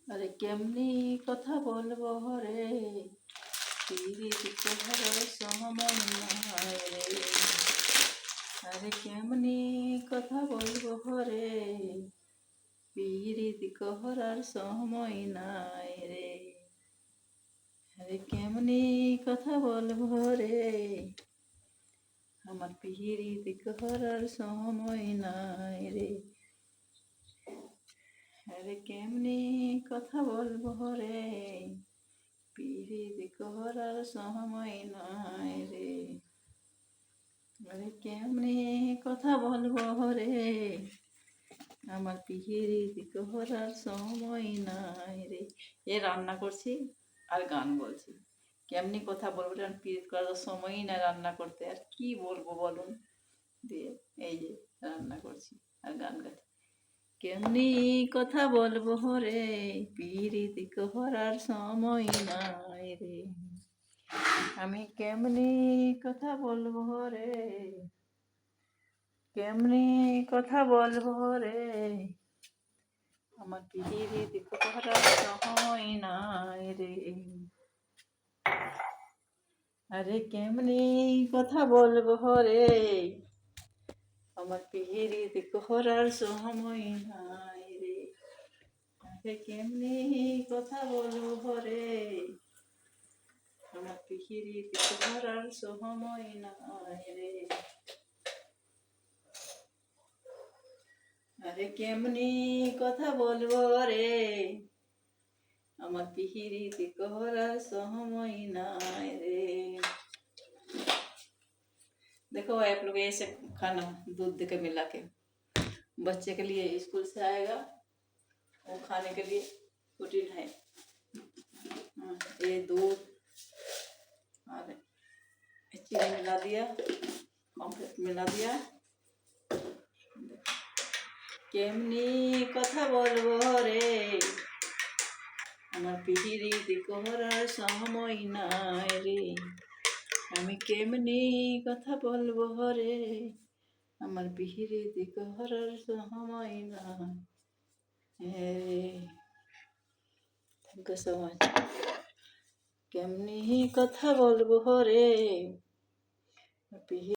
আরে কেমনি কথা বলবো রে, পিরিত কহর সময় নাই রে। আরে কেমনি কথা বলবো রে, পিরিত কহরার সময় নাই রে। আরে কেমনি কথা বলবো রে, আমার পিরিত কহরার সময় নাই রে। আরে কেমনি কথা বলবো রে, পিরিত কহরার সময় নাই রে। আরে কেমনি কথা বলবো রে, আমার পিরিত কহরার সময় নাই রে। এ রান্না করছি আর গান বলছি। কেমনি কথা বলবো রে, পিরিত করার সময়ই না রান্না করতে, আর কি বলবো বলুন। দিয়ে এই যে রান্না করছি আর গান গাচ্ছি। কেমনি কথা বলবো রে, পিরিত কহরার সময় নাই রে। আমি কেমনি কথা বলবো রে, কেমনি কথা বলবো রে, আমার পিরিত কহরার সময় নাই রে। আরে কেমনি কথা বলবো রে, আমার পিরিত কহরার সময় নাই রে। আরে কেমনি কথা বলবো রে, আমার পিরিত কহরার সময় নাই রে। আরে কেমনি কথা বলবো রে, আমার পিরিত কহরার সময় নাই रे। देखो आप लोग ऐसे खाना दूध दे के मिला के बच्चे के लिए स्कूल से आएगा, वो खाने के लिए प्रोटीन है। ये दूध और चीनी मिला दिया, कॉम्प्लेक्स मिला दिया। কেমনি কথা বলবো রে, আমার পিরিত কহরার সময় নাই রে। আমি কেমনি কথা বলবো রে, আমার পিরিত কহরার সময় নাই রে। Thank you so much. কেমনি কথা বলবো রে,